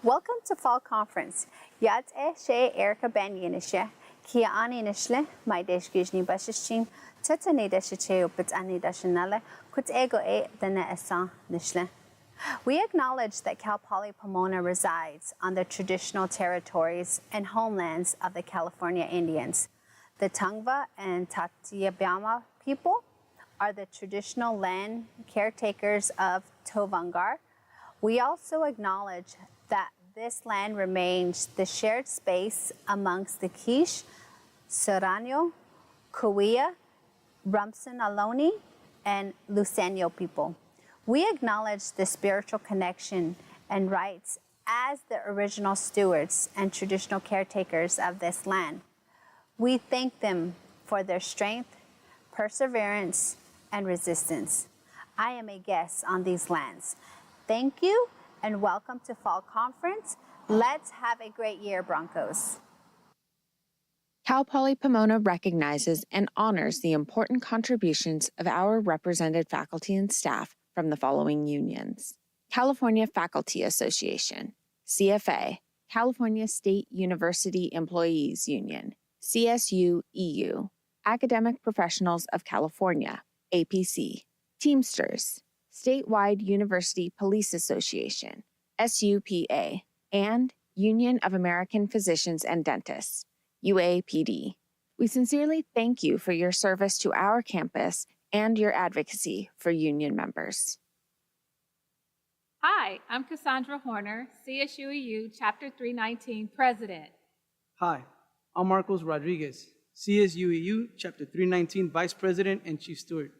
Welcome to Fall Conference. Yat she Erica Banyanisha, Kia Ani Nishle, my desh Gijni Bashishim, Tetane Deshiche, but Ani Dashanella, Kut Ego Dana Esan Nishle. We acknowledge that Cal Poly Pomona resides on the traditional territories and homelands of the California Indians. The Tongva and Tatiabama people are the traditional land caretakers of Tovangar. We also acknowledge that this land remains the shared space amongst the Quiche, Serrano, Cahuilla, Rumsen Ohlone, and Luiseño people. We acknowledge the spiritual connection and rights as the original stewards and traditional caretakers of this land. We thank them for their strength, perseverance, and resistance. I am a guest on these lands. Thank you and welcome to Fall Conference. Let's have a great year, Broncos. Cal Poly Pomona recognizes and honors the important contributions of our represented faculty and staff from the following unions: California Faculty Association, CFA, California State University Employees Union, CSU-EU, Academic Professionals of California, APC, Teamsters, Statewide University Police Association, SUPA, and Union of American Physicians and Dentists, UAPD. We sincerely thank you for your service to our campus and your advocacy for union members. Hi, I'm Cassandra Horner, CSUEU Chapter 319 President. Hi, I'm Marcos Rodriguez, CSUEU Chapter 319 Vice President and Chief Steward.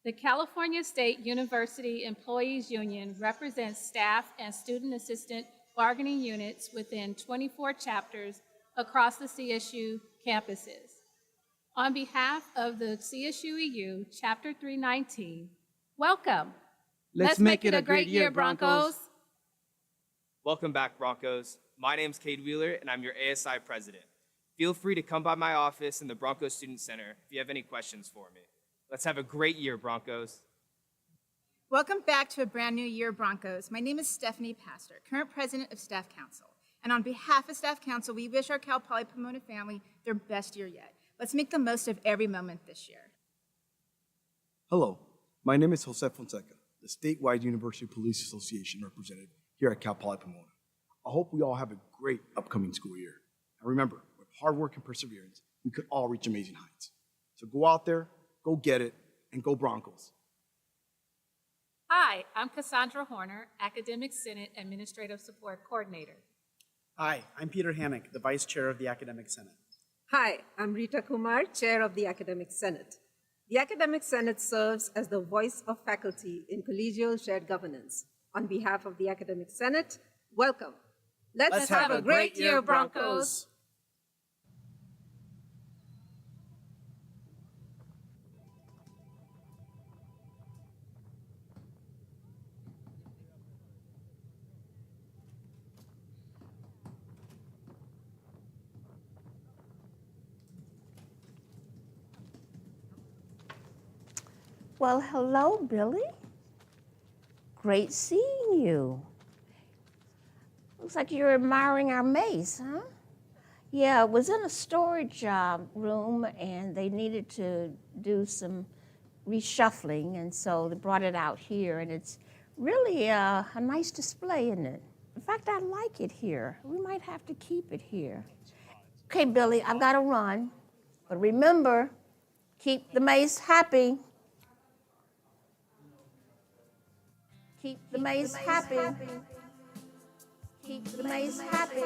The California State University Employees Union represents staff and student assistant bargaining units within 24 chapters across the CSU campuses. On behalf of the CSUEU Chapter 319, welcome. Let's make it a great year, Broncos. Welcome back, Broncos. My name's Cade Wheeler, and I'm your ASI president. Feel free to come by my office in the Broncos Student Center if you have any questions for me. Let's have a great year, Broncos. Welcome back to a brand new year, Broncos. My name is Stephanie Pastor, current president of Staff Council. And on behalf of Staff Council, we wish our Cal Poly Pomona family their best year yet. Let's make the most of every moment this year. Hello, my name is Jose Fonseca, the statewide University Police Association representative here at Cal Poly Pomona. I hope we all have a great upcoming school year. And remember, with hard work and perseverance, we could all reach amazing heights. So go out there, go get it, and go Broncos. Hi, I'm Cassandra Horner, Academic Senate Administrative Support Coordinator. Hi, I'm Peter Hammock, the Vice Chair of the Academic Senate. Hi, I'm Rita Kumar, Chair of the Academic Senate. The Academic Senate serves as the voice of faculty in collegial shared governance. On behalf of the Academic Senate, welcome. Let's have a great year, Broncos. Well, hello, Billy. Great seeing you. Looks like you're admiring our mace, huh? Yeah, it was in a storage room, and they needed to do some reshuffling, and so they brought it out here, and it's really a nice display, isn't it? In fact, I like it here. We might have to keep it here. Okay, Billy, I've got to run, but remember, keep the mace happy. Keep the mace happy. Keep the mace happy.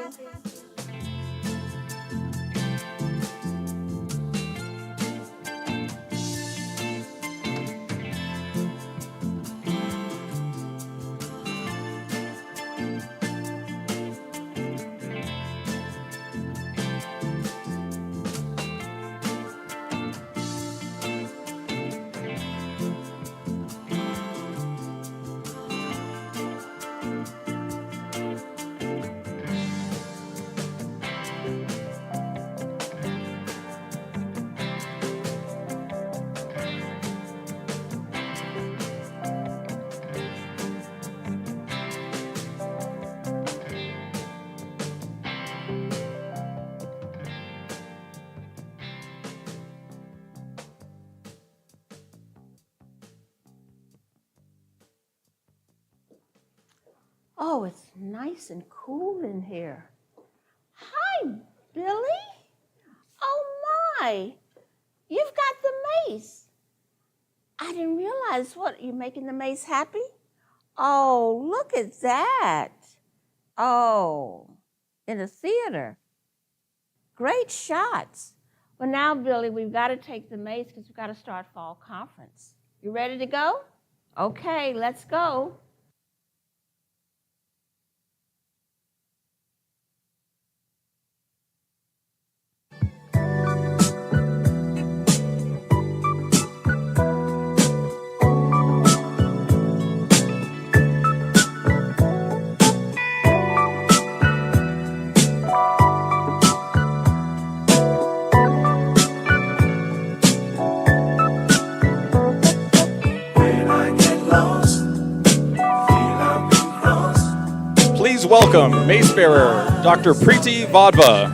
Oh, it's nice and cool in here. Hi, Billy. Oh, my. You've got the mace. I didn't realize what, you're making the mace happy? Oh, look at that. Oh, in the theater. Great shots. Well, now, Billy, we've got to take the mace because we've got to start fall conference. You ready to go? Okay, let's go. Please welcome Mace Bearer, Dr. Preeti Vadva,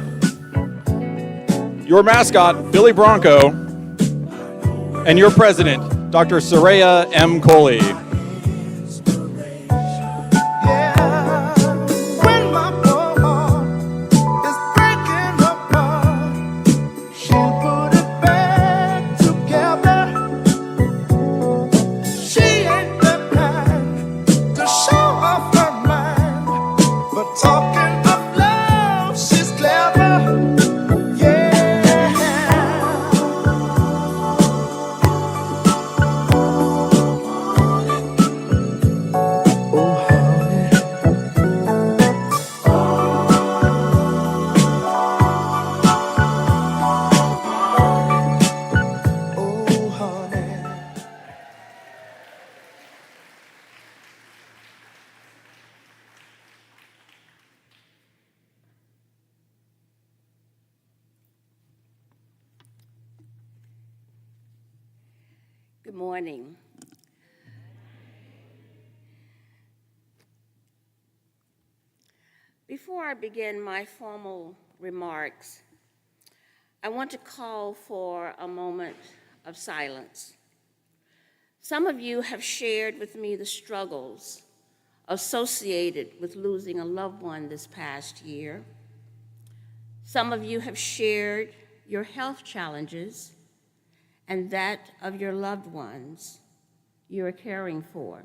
your mascot, Billy Bronco, and your president, Dr. Saraya M. Coley. Good morning. Before I begin my formal remarks, I want to call for a moment of silence. Some of you have shared with me the struggles associated with losing a loved one this past year. Some of you have shared your health challenges and that of your loved ones you are caring for.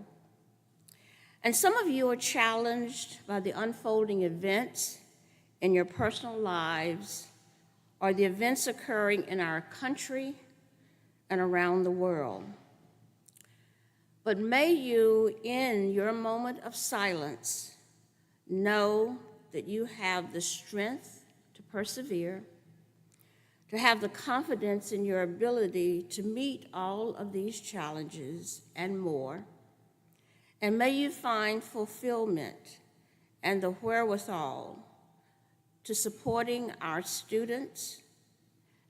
And some of you are challenged by the unfolding events in your personal lives or the events occurring in our country and around the world. But may you, in your moment of silence, know that you have the strength to persevere, to have the confidence in your ability to meet all of these challenges and more. And may you find fulfillment and the wherewithal to supporting our students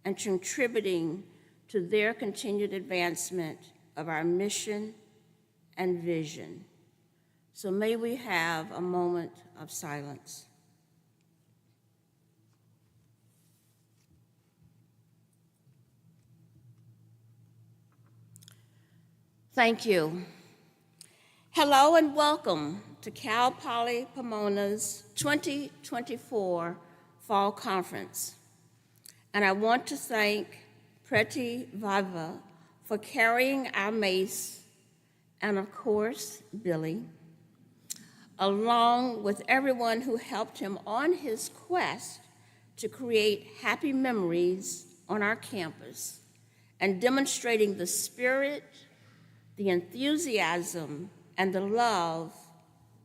and contributing to their continued advancement of our mission and vision. So may we have a moment of silence. Thank you. Hello and welcome to Cal Poly Pomona's 2024 Fall Conference. And I want to thank Preeti Vadva for carrying our mace, and of course, Billy, along with everyone who helped him on his quest to create happy memories on our campus and demonstrating the spirit, the enthusiasm, and the love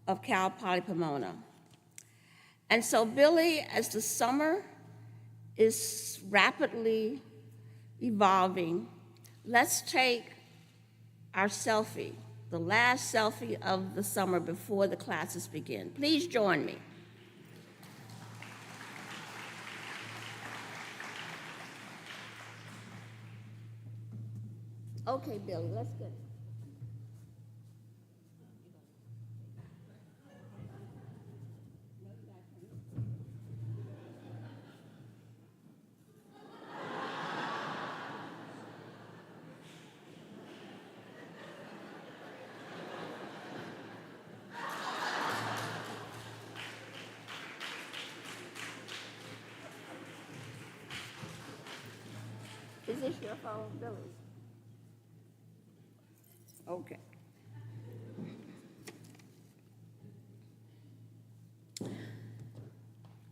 of Cal Poly Pomona. And so, Billy, as the summer is rapidly evolving, let's take our selfie, the last selfie of the summer before the classes begin. Please join me. Okay, Billy, let's get it. this your phone, Billy? Okay.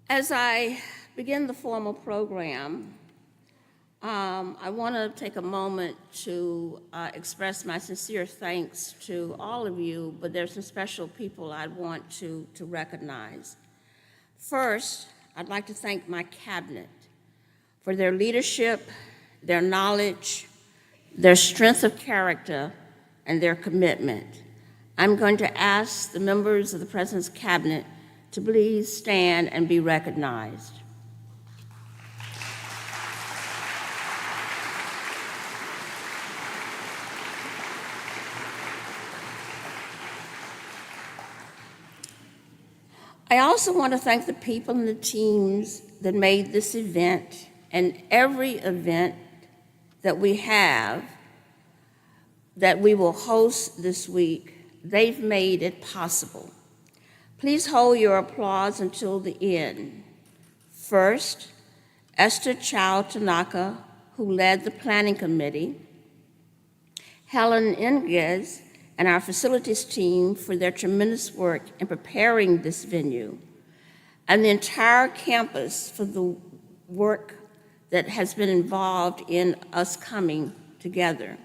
As I begin the formal program, I want to take a moment to express my sincere thanks to all of you, but there's some special people I want to recognize. First, I'd like to thank my cabinet for their leadership, their knowledge, their strength of character, and their commitment. I'm going to ask the members of the President's Cabinet to please stand and be recognized. I also want to thank the people and the teams that made this event and every event that we have that we will host this week. They've made it possible. Please hold your applause until the end. First, Esther Chow Tanaka, who led the planning committee, Helen Inges, and our facilities team for their tremendous work in preparing this venue, and the entire campus for the work that has been involved in us coming together.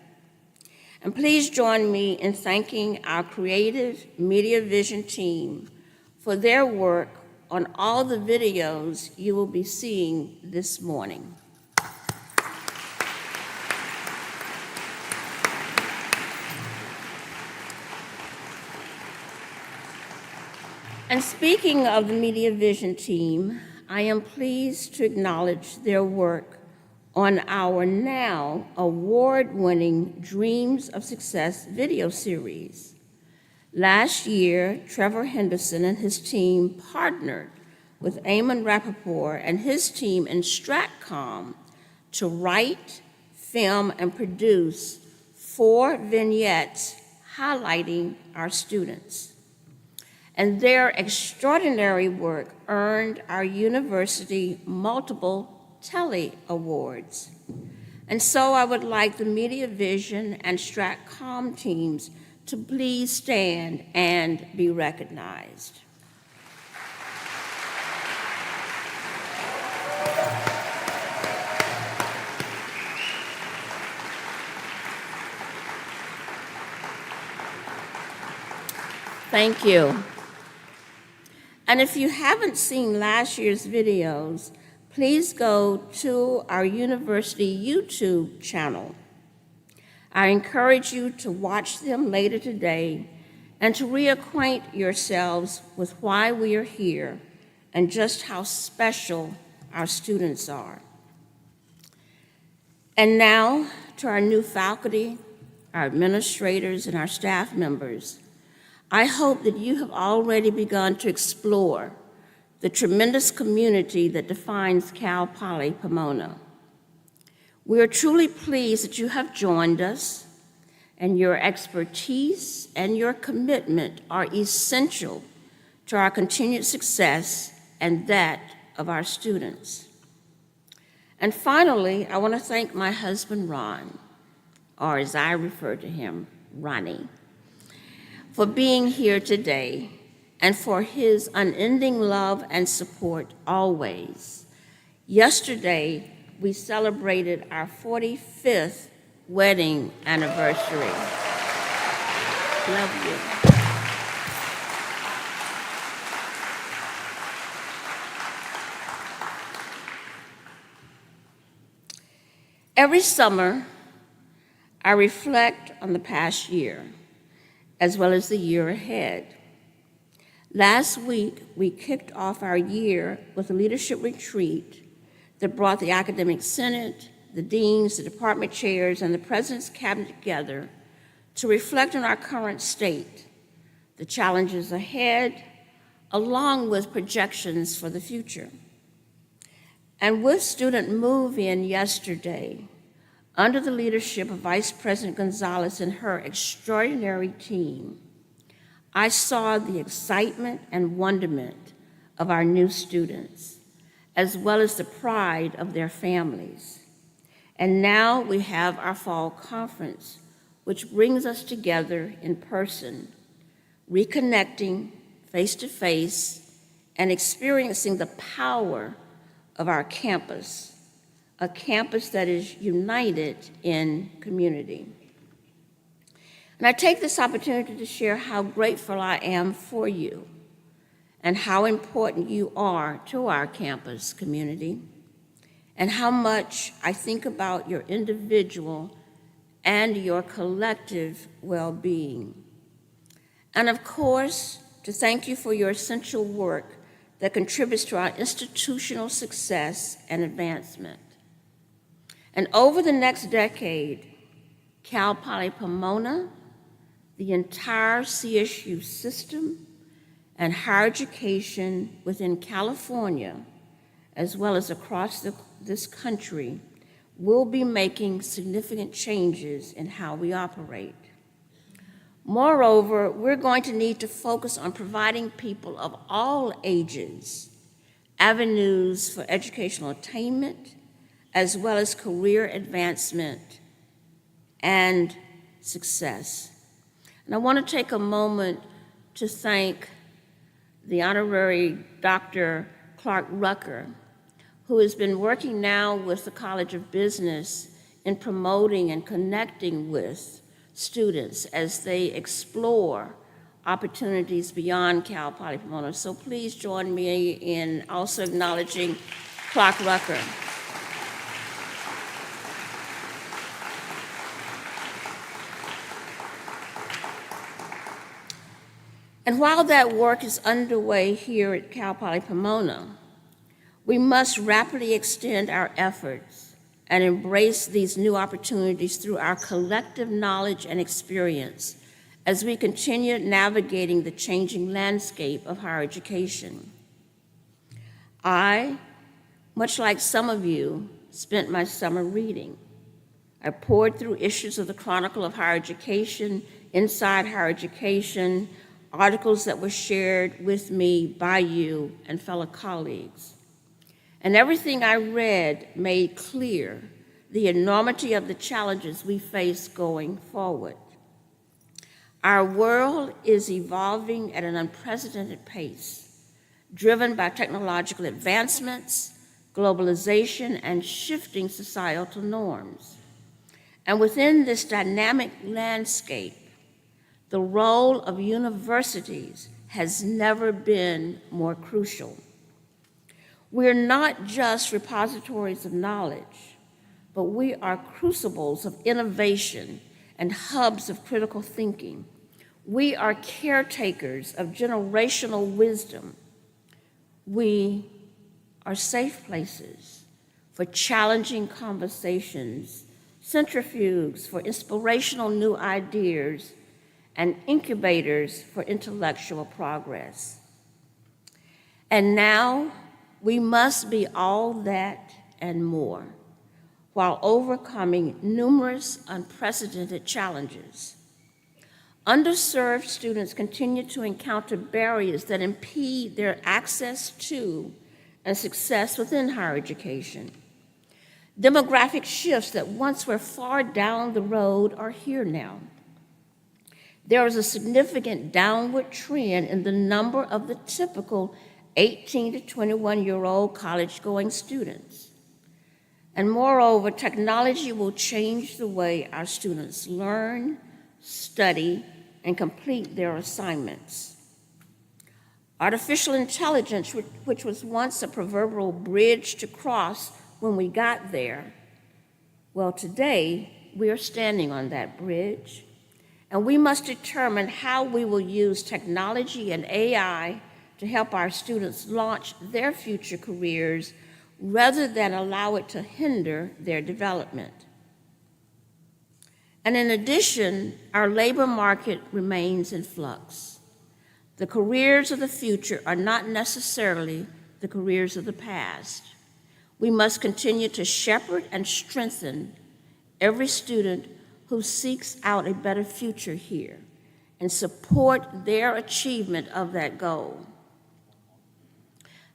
And please join me in thanking our creative Media Vision team for their work on all the videos you will be seeing this morning. And speaking of the Media Vision team, I am pleased to acknowledge their work on our now award-winning Dreams of Success video series. Last year, Trevor Henderson and his team partnered with Eamon Rappaport and his team in Stratcom to write, film, and produce 4 vignettes highlighting our students. And their extraordinary work earned our university multiple Telly Awards. And so I would like the Media Vision and Stratcom teams to please stand and be recognized. Thank you. And if you haven't seen last year's videos, please go to our university YouTube channel. I encourage you to watch them later today and to reacquaint yourselves with why we are here and just how special our students are. And now to our new faculty, our administrators, and our staff members. I hope that you have already begun to explore the tremendous community that defines Cal Poly Pomona. We are truly pleased that you have joined us, and your expertise and your commitment are essential to our continued success and that of our students. And finally, I want to thank my husband, Ron, or as I refer to him, Ronnie, for being here today and for his unending love and support always. Yesterday, we celebrated our 45th wedding anniversary. Love you. Every summer, I reflect on the past year, as well as the year ahead. Last week, we kicked off our year with a leadership retreat that brought the Academic Senate, the deans, the department chairs, and the President's Cabinet together to reflect on our current state, the challenges ahead, along with projections for the future. And with student move-in yesterday, under the leadership of Vice President Gonzalez and her extraordinary team, I saw the excitement and wonderment of our new students, as well as the pride of their families. And now we have our fall conference, which brings us together in person, reconnecting face to face and experiencing the power of our campus, a campus that is united in community. And I take this opportunity to share how grateful I am for you and how important you are to our campus community, and how much I think about your individual and your collective well-being. And of course, to thank you for your essential work that contributes to our institutional success and advancement. And over the next decade, Cal Poly Pomona, the entire CSU system, and higher education within California, as well as across this country, will be making significant changes in how we operate. Moreover, we're going to need to focus on providing people of all ages avenues for educational attainment, as well as career advancement and success. And I want to take a moment to thank the Honorary Dr. Clark Rucker, who has been working now with the College of Business in promoting and connecting with students as they explore opportunities beyond Cal Poly Pomona. So please join me in also acknowledging Clark Rucker. And while that work is underway here at Cal Poly Pomona, we must rapidly extend our efforts and embrace these new opportunities through our collective knowledge and experience as we continue navigating the changing landscape of higher education. I, much like some of you, spent my summer reading. I poured through issues of the Chronicle of Higher Education, Inside Higher Education, articles that were shared with me by you and fellow colleagues. And everything I read made clear the enormity of the challenges we face going forward. Our world is evolving at an unprecedented pace, driven by technological advancements, globalization, and shifting societal norms. And within this dynamic landscape, the role of universities has never been more crucial. We're not just repositories of knowledge, but we are crucibles of innovation and hubs of critical thinking. We are caretakers of generational wisdom. We are safe places for challenging conversations, centrifuges for inspirational new ideas, and incubators for intellectual progress. And now, we must be all that and more, while overcoming numerous unprecedented challenges. Underserved students continue to encounter barriers that impede their access to and success within higher education. Demographic shifts that once were far down the road are here now. There is a significant downward trend in the number of the typical 18 to 21-year-old college-going students. And moreover, technology will change the way our students learn, study, and complete their assignments. Artificial intelligence, which was once a proverbial bridge to cross when we got there, well, today we are standing on that bridge, and we must determine how we will use technology and AI to help our students launch their future careers rather than allow it to hinder their development. And in addition, our labor market remains in flux. The careers of the future are not necessarily the careers of the past. We must continue to shepherd and strengthen every student who seeks out a better future here and support their achievement of that goal.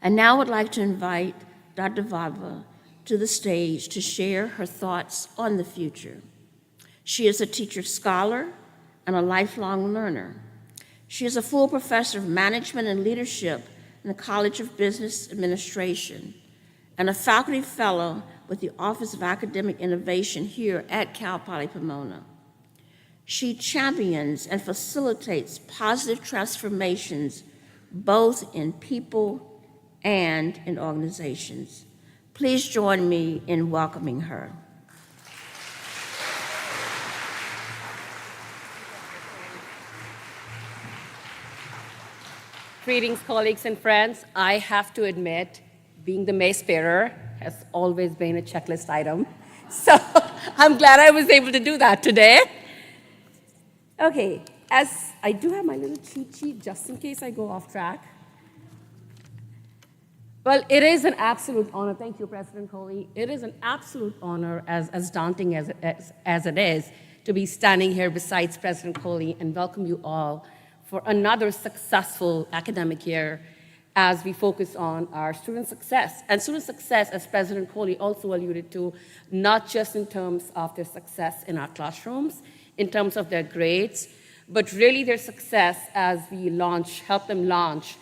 And now I would like to invite Dr. Vava to the stage to share her thoughts on the future. She is a teacher scholar and a lifelong learner. She is a full professor of management and leadership in the College of Business Administration and a faculty fellow with the Office of Academic Innovation here at Cal Poly Pomona. She champions and facilitates positive transformations both in people and in organizations. Please join me in welcoming her. Greetings, colleagues and friends. I have to admit, being the mace bearer has always been a checklist item. So I'm glad I was able to do that today. Okay, as I do have my little cheat sheet just in case I go off track. Well, it is an absolute honor. Thank you, President Coley. It is an absolute honor, as daunting as it is, to be standing here beside President Coley and welcome you all for another successful academic year as we focus on our student success. And student success, as President Coley also alluded to, not just in terms of their success in our classrooms, in terms of their grades, but really their success as we help them launch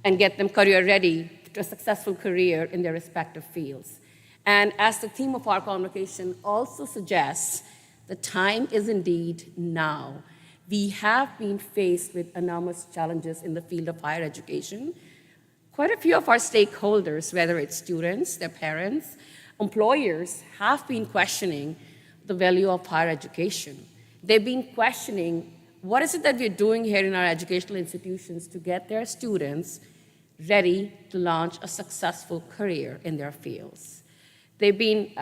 and get them career ready to a successful career in their respective fields. And as the theme of our convocation also suggests, the time is indeed now. We have been faced with enormous challenges in the field of higher education. Quite a few of our stakeholders, whether it's students, their parents, employers, have been questioning the value of higher education. They've been questioning what is it that we're doing here in our educational institutions to get their students ready to launch a successful career in their fields. They've been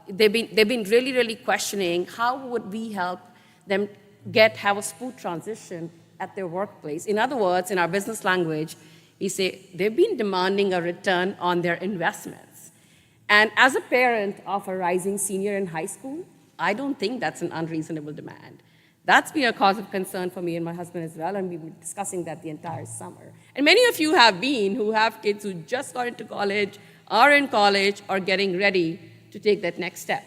really, really questioning how would we help them have a smooth transition at their workplace. In other words, in our business language, we say they've been demanding a return on their investments. And as a parent of a rising senior in high school, I don't think that's an unreasonable demand. That's been a cause of concern for me and my husband as well, and we've been discussing that the entire summer. And many of you who have kids who just got into college, are in college, or getting ready to take that next step.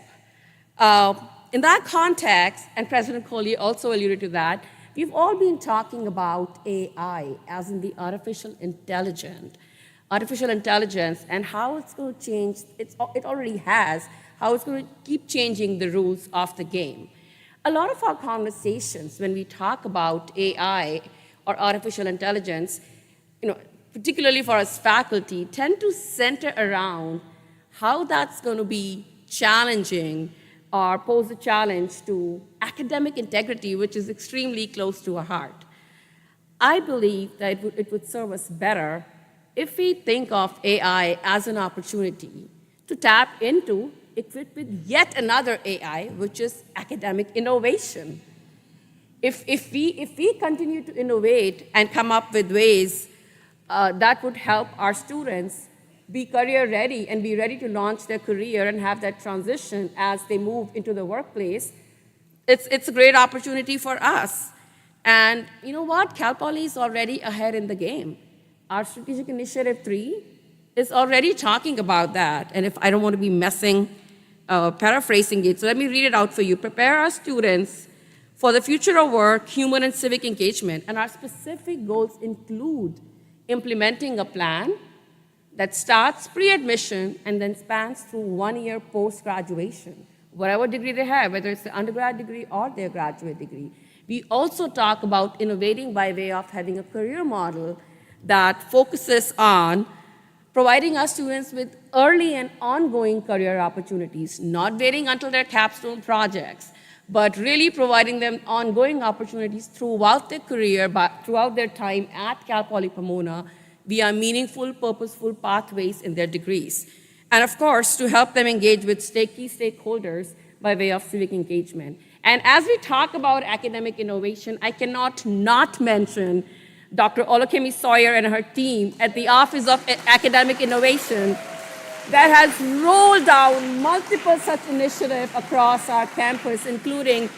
In that context, and President Coley also alluded to that, we've all been talking about AI, as in the artificial intelligence, and how it's going to change, it already has, how it's going to keep changing the rules of the game. A lot of our conversations when we talk about AI or artificial intelligence, particularly for us faculty, tend to center around how that's going to be challenging or pose a challenge to academic integrity, which is extremely close to our heart. I believe that it would serve us better if we think of AI as an opportunity to tap into, equipped with yet another AI, which is academic innovation. If we continue to innovate and come up with ways that would help our students be career ready and be ready to launch their career and have that transition as they move into the workplace, it's a great opportunity for us. And you know what? Cal Poly is already ahead in the game. Our Strategic Initiative 3 is already talking about that. And if I don't want to be paraphrasing it, so let me read it out for you. Prepare our students for the future of work, human and civic engagement. And our specific goals include implementing a plan that starts pre-admission and then spans through 1 year post-graduation, whatever degree they have, whether it's the undergrad degree or their graduate degree. We also talk about innovating by way of having a career model that focuses on providing our students with early and ongoing career opportunities, not waiting until their capstone projects, but really providing them ongoing opportunities throughout their career, throughout their time at Cal Poly Pomona, via meaningful, purposeful pathways in their degrees. And of course, to help them engage with key stakeholders by way of civic engagement. And as we talk about academic innovation, I cannot not mention Dr. Olakemi Sawyer and her team at the Office of Academic Innovation that has rolled out multiple such initiatives across our campus, including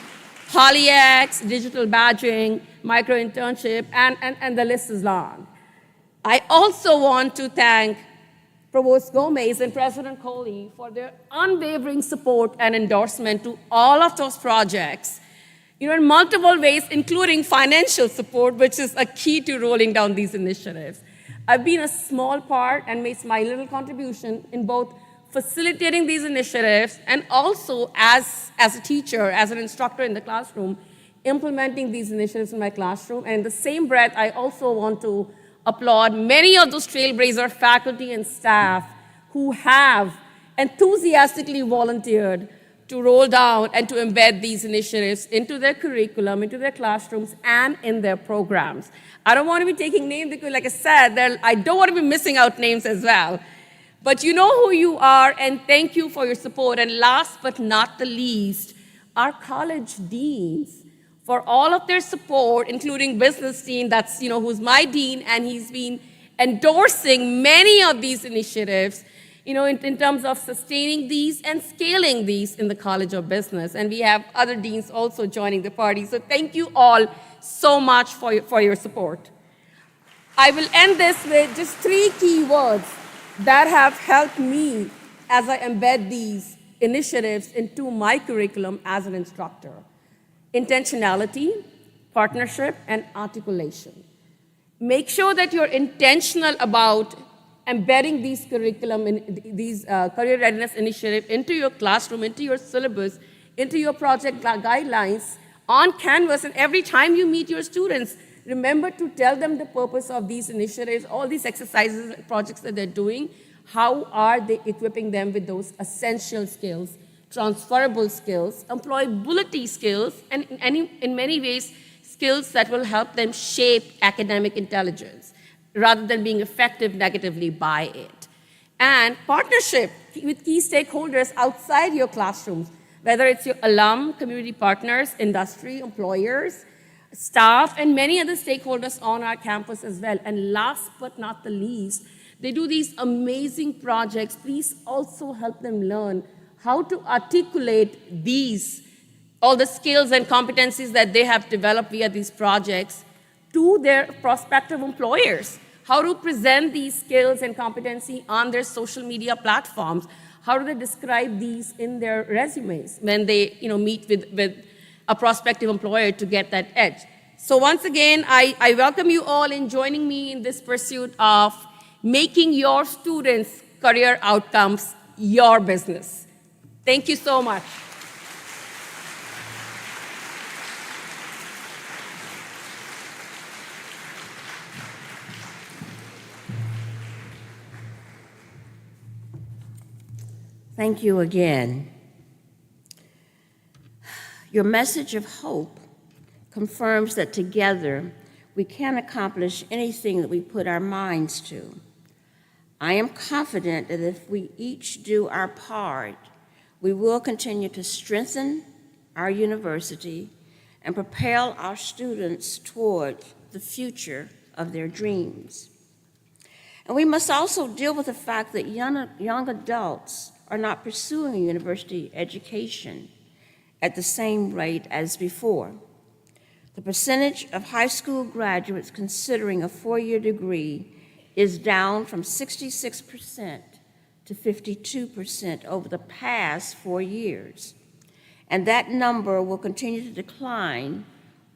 PolyX, digital badging, micro-internship, and the list is long. I also want to thank Provost Gomez and President Coley for their unwavering support and endorsement to all of those projects, in multiple ways, including financial support, which is a key to rolling down these initiatives. I've been a small part and made my little contribution in both facilitating these initiatives and also as a teacher, as an instructor in the classroom, implementing these initiatives in my classroom. And in the same breath, I also want to applaud many of those trailblazer faculty and staff who have enthusiastically volunteered to roll down and to embed these initiatives into their curriculum, into their classrooms, and in their programs. I don't want to be taking names because, like I said, I don't want to be missing out names as well. But you know who you are, and thank you for your support. And last but not the least, our college deans for all of their support, including business dean, who's my dean, and he's been endorsing many of these initiatives, in terms of sustaining these and scaling these in the College of Business. And we have other deans also joining the party. So thank you all so much for your support. I will end this with just 3 key words that have helped me as I embed these initiatives into my curriculum as an instructor: intentionality, partnership, and articulation. Make sure that you're intentional about embedding these curriculum and these career readiness initiative into your classroom, into your syllabus, into your project guidelines on Canvas. And every time you meet your students, remember to tell them the purpose of these initiatives, all these exercises, projects that they're doing. How are they equipping them with those essential skills, transferable skills, employability skills, and in many ways, skills that will help them shape academic intelligence rather than being affected negatively by it. And partnership with key stakeholders outside your classrooms, whether it's your alum, community partners, industry, employers, staff, and many other stakeholders on our campus as well. And last but not the least, they do these amazing projects. Please also help them learn how to articulate all the skills and competencies that they have developed via these projects to their prospective employers, how to present these skills and competency on their social media platforms, how do they describe these in their resumes when they meet with a prospective employer to get that edge. So once again, I welcome you all in joining me in this pursuit of making your students' career outcomes your business. Thank you so much. Thank you again. Your message of hope confirms that together we can accomplish anything that we put our minds to. I am confident that if we each do our part, we will continue to strengthen our university and propel our students toward the future of their dreams. And we must also deal with the fact that young adults are not pursuing a university education at the same rate as before. The percentage of high school graduates considering a 4-year degree is down from 66% to 52% over the past 4 years. And that number will continue to decline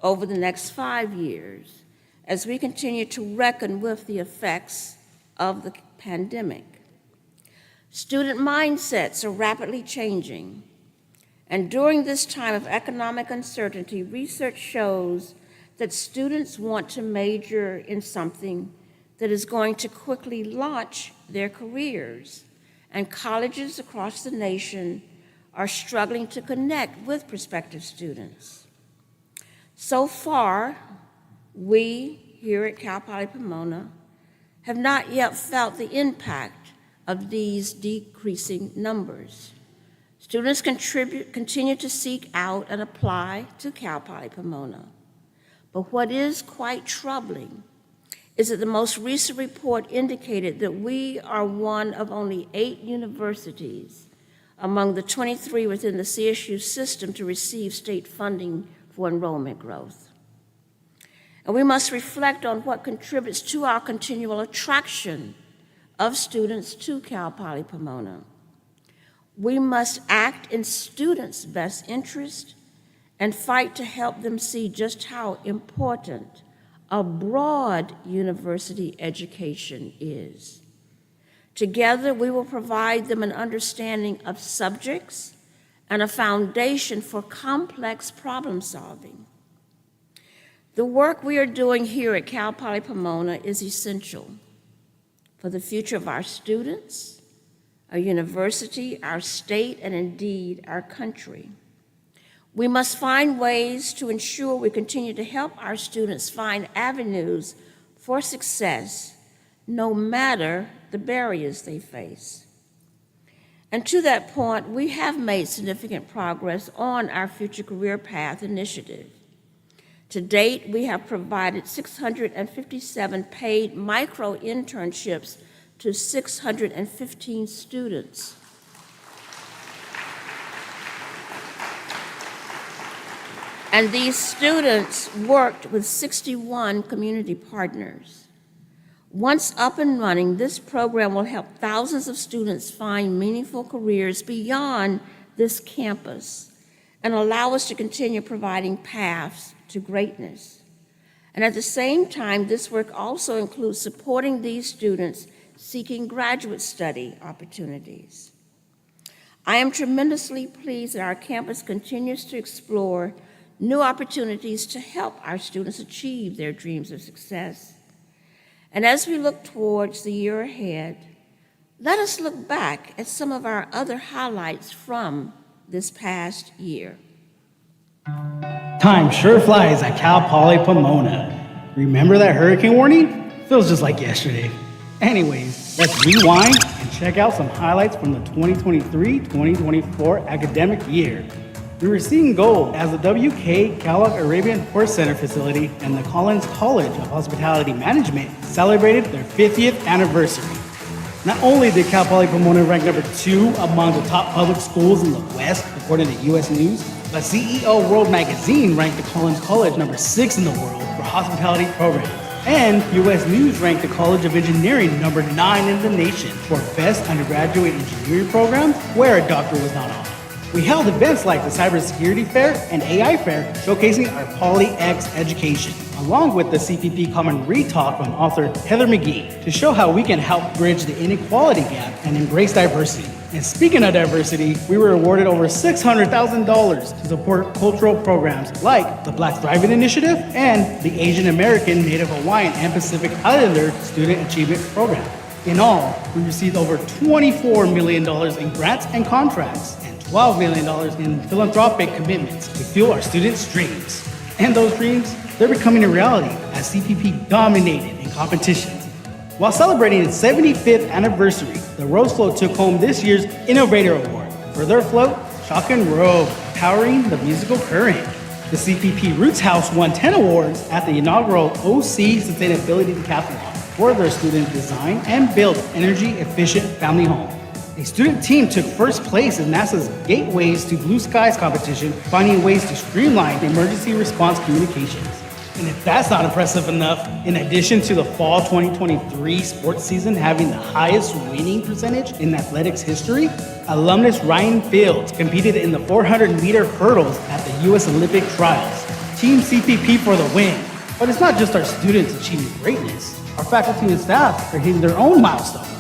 over the next 5 years as we continue to reckon with the effects of the pandemic. Student mindsets are rapidly changing. And during this time of economic uncertainty, research shows that students want to major in something that is going to quickly launch their careers. And colleges across the nation are struggling to connect with prospective students. So far, we here at Cal Poly Pomona have not yet felt the impact of these decreasing numbers. Students continue to seek out and apply to Cal Poly Pomona. But what is quite troubling is that the most recent report indicated that we are one of only 8 universities among the 23 within the CSU system to receive state funding for enrollment growth. And we must reflect on what contributes to our continual attraction of students to Cal Poly Pomona. We must act in students' best interest and fight to help them see just how important a broad university education is. Together, we will provide them an understanding of subjects and a foundation for complex problem solving. The work we are doing here at Cal Poly Pomona is essential for the future of our students, our university, our state, and indeed our country. We must find ways to ensure we continue to help our students find avenues for success, no matter the barriers they face. And to that point, we have made significant progress on our Future Career Path initiative. To date, we have provided 657 paid micro-internships to 615 students. And these students worked with 61 community partners. Once up and running, this program will help thousands of students find meaningful careers beyond this campus and allow us to continue providing paths to greatness. And at the same time, this work also includes supporting these students seeking graduate study opportunities. I am tremendously pleased that our campus continues to explore new opportunities to help our students achieve their dreams of success. And as we look towards the year ahead, let us look back at some of our other highlights from this past year. Time sure flies at Cal Poly Pomona. Remember that hurricane warning? Feels just like yesterday. Anyways, let's rewind and check out some highlights from the 2023-2024 academic year. We were seeing gold as the WK Kellogg Arabian Horse Center facility and the Collins College of Hospitality Management celebrated their 50th anniversary. Not only did Cal Poly Pomona rank number 2 among the top public schools in the West, according to U.S. News, but CEO World Magazine ranked the Collins College number 6 in the world for hospitality programs. And U.S. News ranked the College of Engineering number 9 in the nation for best undergraduate engineering program where a doctor was not on. We held events like the Cybersecurity Fair and AI Fair showcasing our PolyX education, along with the CPP Common Read Talk from author Heather McGee to show how we can help bridge the inequality gap and embrace diversity. And speaking of diversity, we were awarded over $600,000 to support cultural programs like the Black Thriving Initiative and the Asian American, Native Hawaiian, and Pacific Islander Student Achievement Program. In all, we received over $24 million in grants and contracts and $12 million in philanthropic commitments to fuel our students' dreams. And those dreams, they're becoming a reality as CPP dominated in competitions. While celebrating its 75th anniversary, the Rose Float took home this year's Innovator Award for their float, Shock and Robe, powering the musical current. The CPP Roots House won 10 awards at the inaugural OC Sustainability Decathlon for their student design and built energy-efficient family home. A student team took first place in NASA's Gateways to Blue Skies competition, finding ways to streamline emergency response communications. And if that's not impressive enough, in addition to the fall 2023 sports season having the highest winning percentage in athletics history, alumnus Ryan Fields competed in the 400-meter hurdles at the U.S. Olympic Trials. Team CPP for the win. But it's not just our students achieving greatness. Our faculty and staff are hitting their own milestones.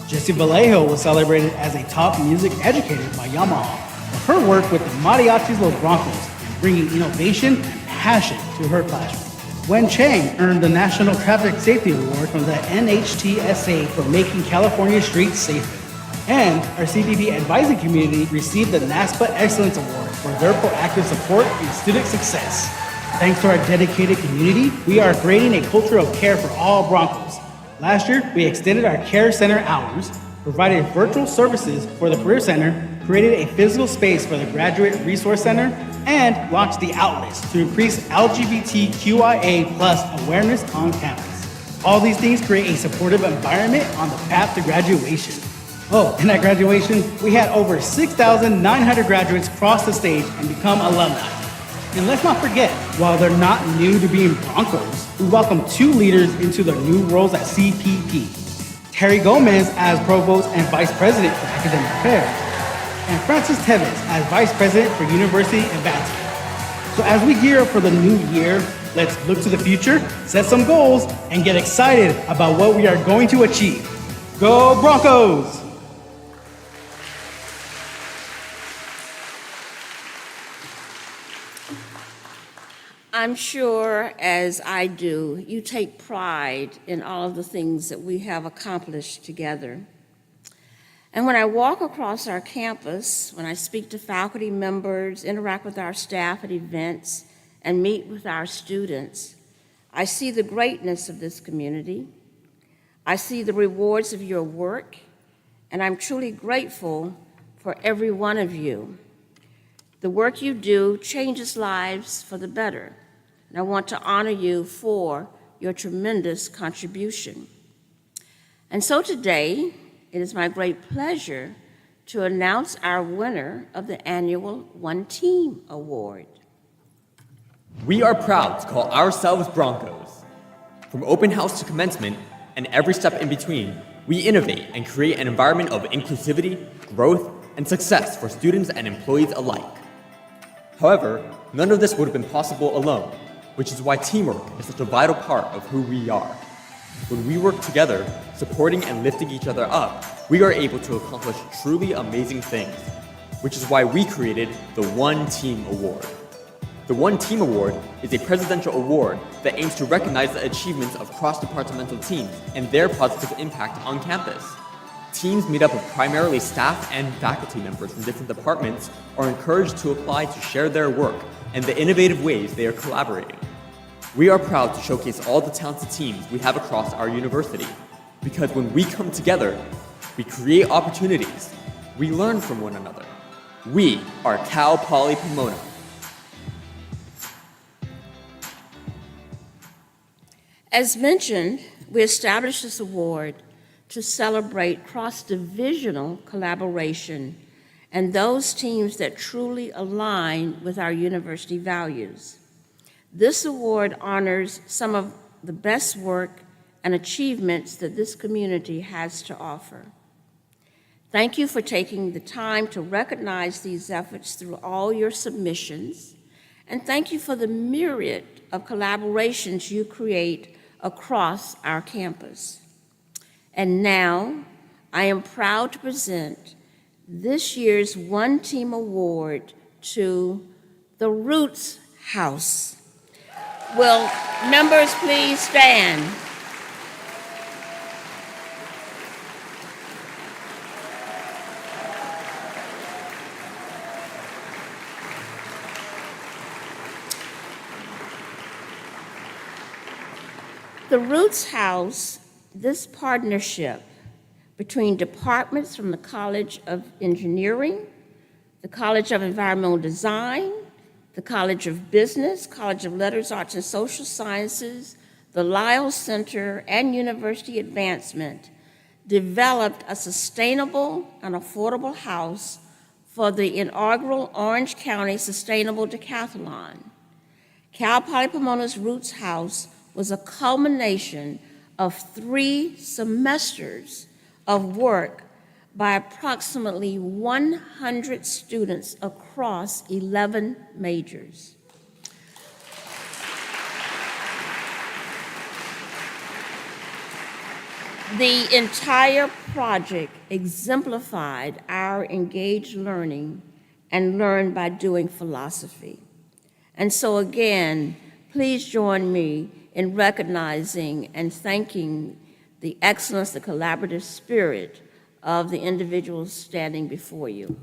Jessie Vallejo was celebrated as a top music educator by Yamaha for her work with the Mariachis Los Broncos and bringing innovation and passion to her classroom. Wen Chang earned the National Traffic Safety Award from the NHTSA for making California streets safer. And our CPP advising community received the NASPA Excellence Award for their proactive support in student success. Thanks to our dedicated community, we are creating a culture of care for all Broncos. Last year, we extended our care center hours, provided virtual services for the Career Center, created a physical space for the Graduate Resource Center, and launched the Outlets to increase LGBTQIA+ awareness on campus. All these things create a supportive environment on the path to graduation. Oh, and at graduation, we had over 6,900 graduates cross the stage and become alumni. And let's not forget, while they're not new to being Broncos, we welcome 2 leaders into their new roles at CPP. Terry Gomez as Provost and Vice President for Academic Affairs, and Francis Tevis as Vice President for University Advancement. So as we gear up for the new year, let's look to the future, set some goals, and get excited about what we are going to achieve. Go Broncos! I'm sure, as I do, you take pride in all of the things that we have accomplished together. And when I walk across our campus, when I speak to faculty members, interact with our staff at events, and meet with our students, I see the greatness of this community. I see the rewards of your work, and I'm truly grateful for every one of you. The work you do changes lives for the better, and I want to honor you for your tremendous contribution. And so today, it is my great pleasure to announce our winner of the annual One Team Award. We are proud to call ourselves Broncos. From open house to commencement and every step in between, we innovate and create an environment of inclusivity, growth, and success for students and employees alike. However, none of this would have been possible alone, which is why teamwork is such a vital part of who we are. When we work together, supporting and lifting each other up, we are able to accomplish truly amazing things, which is why we created the One Team Award. The One Team Award is a presidential award that aims to recognize the achievements of cross-departmental teams and their positive impact on campus. Teams made up of primarily staff and faculty members from different departments are encouraged to apply to share their work and the innovative ways they are collaborating. We are proud to showcase all the talented teams we have across our university, because when we come together, we create opportunities, we learn from one another. We are Cal Poly Pomona. As mentioned, we established this award to celebrate cross-divisional collaboration and those teams that truly align with our university values. This award honors some of the best work and achievements that this community has to offer. Thank you for taking the time to recognize these efforts through all your submissions, and thank you for the myriad of collaborations you create across our campus. And now, I am proud to present this year's One Team Award to the Roots House. Will members please stand? The Roots House, this partnership between departments from the College of Engineering, the College of Environmental Design, the College of Business, College of Letters, Arts, and Social Sciences, the Lyle Center, and University Advancement developed a sustainable and affordable house for the inaugural Orange County Sustainable Decathlon. Cal Poly Pomona's Roots House was a culmination of 3 semesters of work by approximately 100 students across 11 majors. The entire project exemplified our engaged learning and learn by doing philosophy. And so again, please join me in recognizing and thanking the excellence, the collaborative spirit of the individuals standing before you.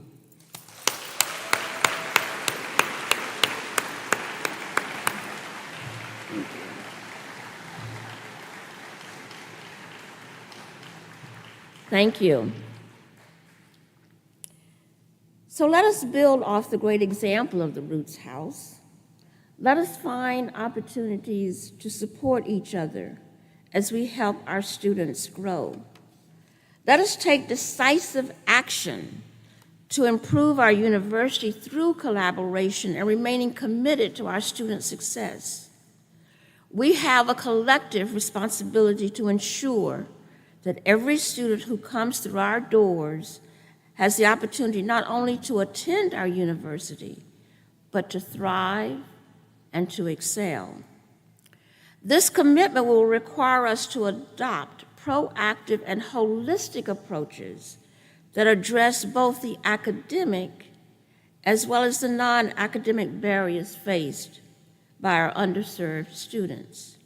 Thank you. So let us build off the great example of the Roots House. Let us find opportunities to support each other as we help our students grow. Let us take decisive action to improve our university through collaboration and remaining committed to our student success. We have a collective responsibility to ensure that every student who comes through our doors has the opportunity not only to attend our university, but to thrive and to excel. This commitment will require us to adopt proactive and holistic approaches that address both the academic as well as the non-academic barriers faced by our underserved students.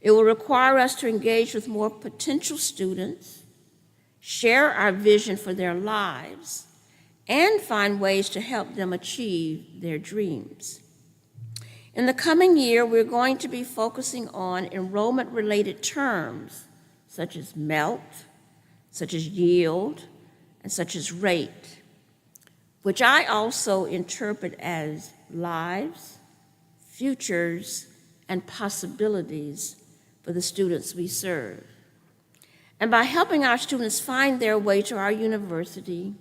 It will require us to engage with more potential students, share our vision for their lives, and find ways to help them achieve their dreams. In the coming year, we're going to be focusing on enrollment-related terms such as MELT, such as yield, and such as rate, which I also interpret as lives, futures, and possibilities for the students we serve. And by helping our students find their way to our university,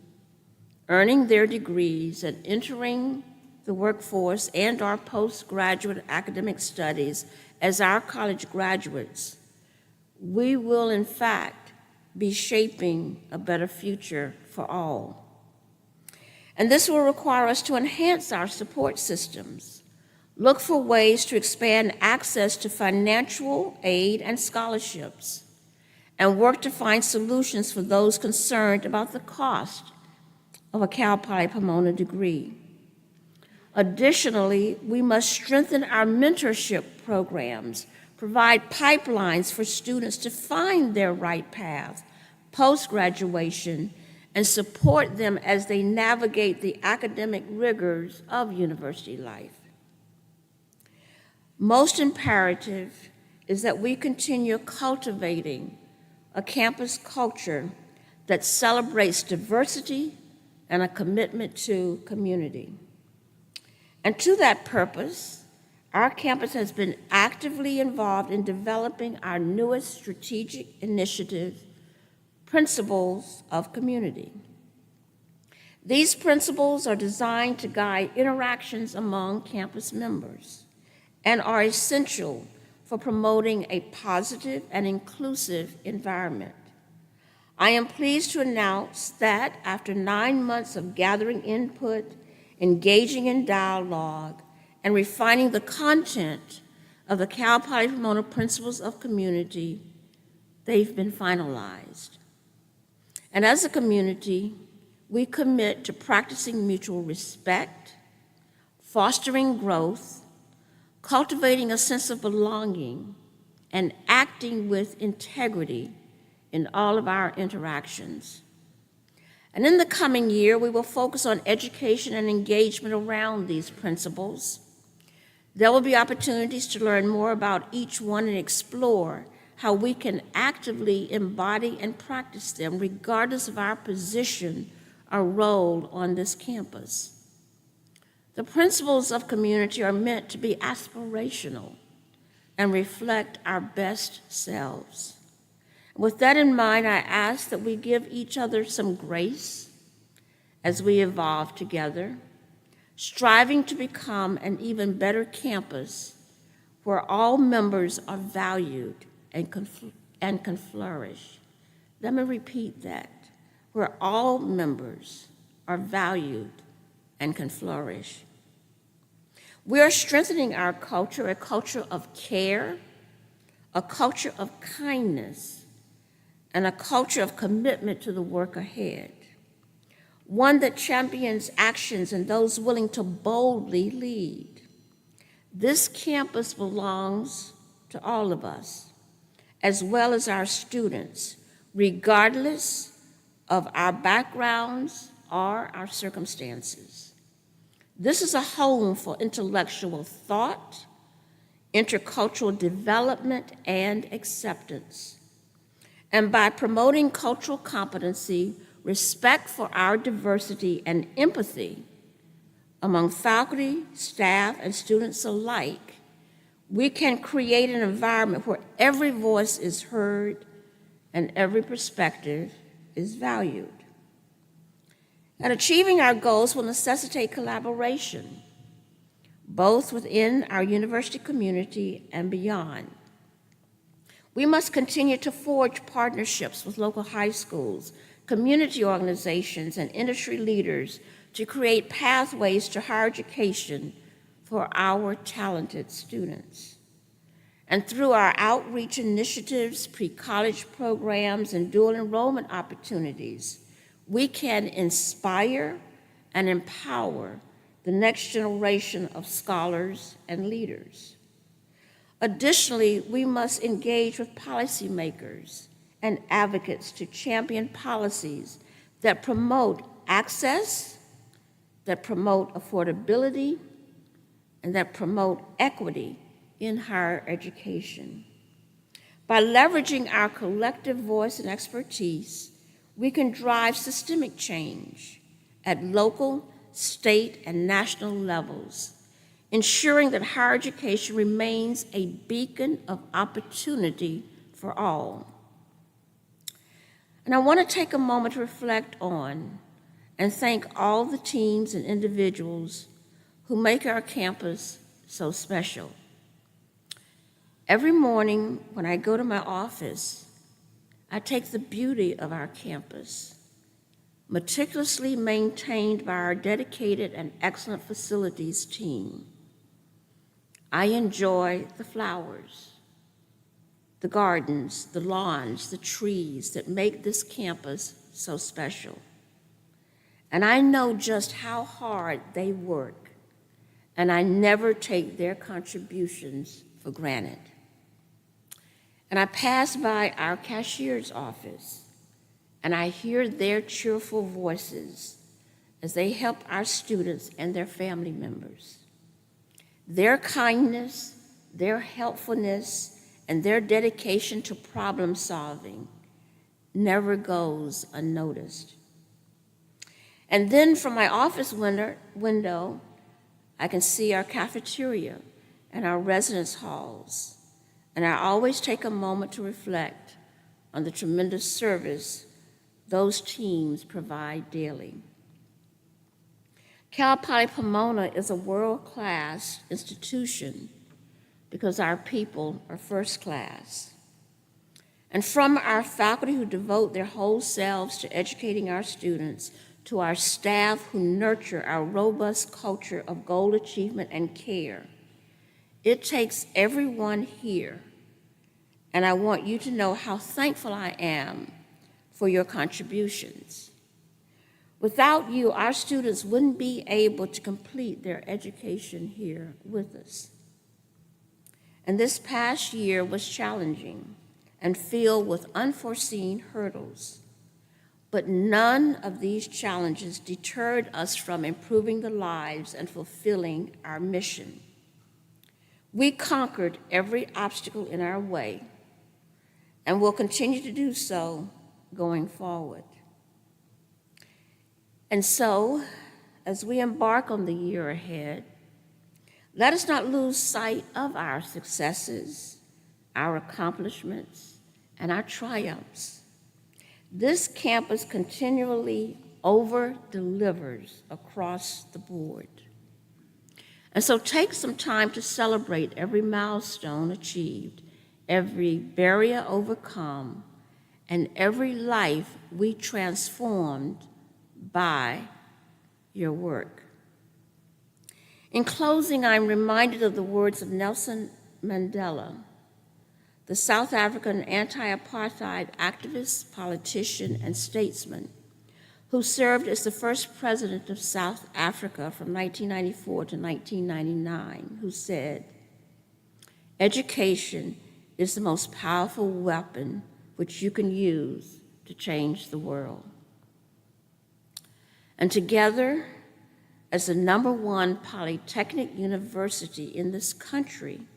earning their degrees, and entering the workforce and our postgraduate academic studies as our college graduates, we will in fact be shaping a better future for all. And this will require us to enhance our support systems, look for ways to expand access to financial aid and scholarships, and work to find solutions for those concerned about the cost of a Cal Poly Pomona degree. Additionally, we must strengthen our mentorship programs, provide pipelines for students to find their right path post-graduation, and support them as they navigate the academic rigors of university life. Most imperative is that we continue cultivating a campus culture that celebrates diversity and a commitment to community. And to that purpose, our campus has been actively involved in developing our newest strategic initiative, Principles of Community. These principles are designed to guide interactions among campus members and are essential for promoting a positive and inclusive environment. I am pleased to announce that after 9 months of gathering input, engaging in dialogue, and refining the content of the Cal Poly Pomona Principles of Community, they've been finalized. And as a community, we commit to practicing mutual respect, fostering growth, cultivating a sense of belonging, and acting with integrity in all of our interactions. And in the coming year, we will focus on education and engagement around these principles. There will be opportunities to learn more about each one and explore how we can actively embody and practice them regardless of our position or role on this campus. The principles of community are meant to be aspirational and reflect our best selves. With that in mind, I ask that we give each other some grace as we evolve together, striving to become an even better campus where all members are valued and can flourish. Let me repeat that, where all members are valued and can flourish. We are strengthening our culture, a culture of care, a culture of kindness, and a culture of commitment to the work ahead. One that champions actions and those willing to boldly lead. This campus belongs to all of us, as well as our students, regardless of our backgrounds or our circumstances. This is a home for intellectual thought, intercultural development, and acceptance. And by promoting cultural competency, respect for our diversity, and empathy among faculty, staff, and students alike, we can create an environment where every voice is heard and every perspective is valued. And achieving our goals will necessitate collaboration, both within our university community and beyond. We must continue to forge partnerships with local high schools, community organizations, and industry leaders to create pathways to higher education for our talented students. And through our outreach initiatives, pre-college programs, and dual enrollment opportunities, we can inspire and empower the next generation of scholars and leaders. Additionally, we must engage with policymakers and advocates to champion policies that promote access, that promote affordability, and that promote equity in higher education. By leveraging our collective voice and expertise, we can drive systemic change at local, state, and national levels, ensuring that higher education remains a beacon of opportunity for all. And I want to take a moment to reflect on and thank all the teams and individuals who make our campus so special. Every morning when I go to my office, I take the beauty of our campus, meticulously maintained by our dedicated and excellent facilities team. I enjoy the flowers, the gardens, the lawns, the trees that make this campus so special. And I know just how hard they work, and I never take their contributions for granted. And I pass by our cashier's office, and I hear their cheerful voices as they help our students and their family members. Their kindness, their helpfulness, and their dedication to problem solving never goes unnoticed. And then from my office window, I can see our cafeteria and our residence halls. And I always take a moment to reflect on the tremendous service those teams provide daily. Cal Poly Pomona is a world-class institution because our people are first class. And from our faculty who devote their whole selves to educating our students, to our staff who nurture our robust culture of goal achievement and care, it takes everyone here, and I want you to know how thankful I am for your contributions. Without you, our students wouldn't be able to complete their education here with us. And this past year was challenging and filled with unforeseen hurdles. But none of these challenges deterred us from improving the lives and fulfilling our mission. We conquered every obstacle in our way and will continue to do so going forward. And so, as we embark on the year ahead, let us not lose sight of our successes, our accomplishments, and our triumphs. This campus continually over-delivers across the board. And so take some time to celebrate every milestone achieved, every barrier overcome, and every life we transformed by your work. In closing, I'm reminded of the words of Nelson Mandela, the South African anti-apartheid activist, politician, and statesman who served as the first president of South Africa from 1994 to 1999, who said, "Education is the most powerful weapon which you can use to change the world." And together, as the #1 polytechnic university in this country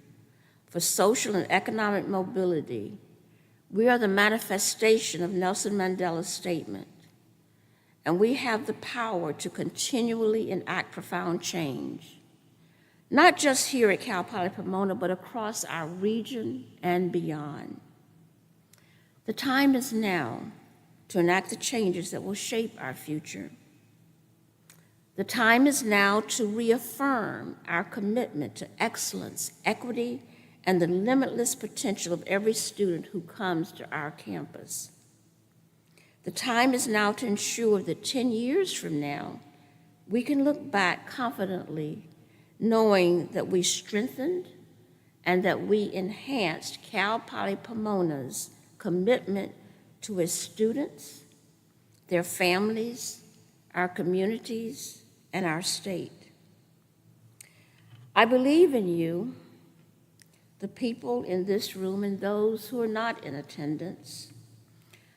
for social and economic mobility, we are the manifestation of Nelson Mandela's statement. And we have the power to continually enact profound change, not just here at Cal Poly Pomona, but across our region and beyond. The time is now to enact the changes that will shape our future. The time is now to reaffirm our commitment to excellence, equity, and the limitless potential of every student who comes to our campus. The time is now to ensure that 10 years from now, we can look back confidently, knowing that we strengthened and that we enhanced Cal Poly Pomona's commitment to its students, their families, our communities, and our state. I believe in you, the people in this room and those who are not in attendance.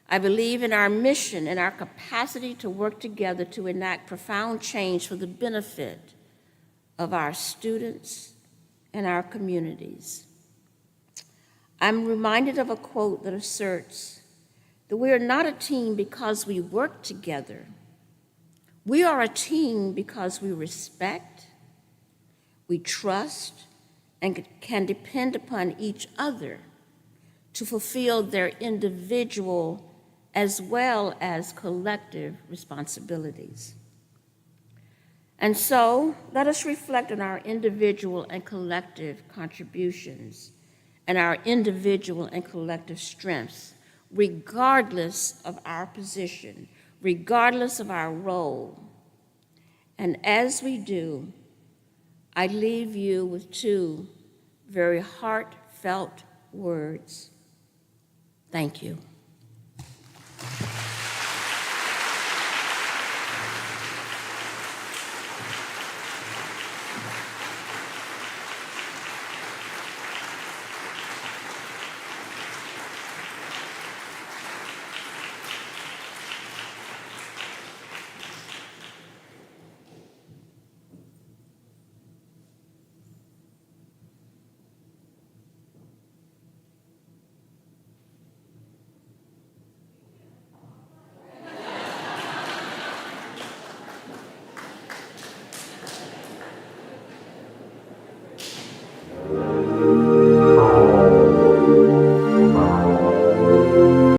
I believe in our mission and our capacity to work together to enact profound change for the benefit of our students and our communities. I'm reminded of a quote that asserts that we are not a team because we work together. We are a team because we respect, we trust, and can depend upon each other to fulfill their individual as well as collective responsibilities. And so, let us reflect on our individual and collective contributions and our individual and collective strengths, regardless of our position, regardless of our role. And as we do, I leave you with two very heartfelt words. Thank you.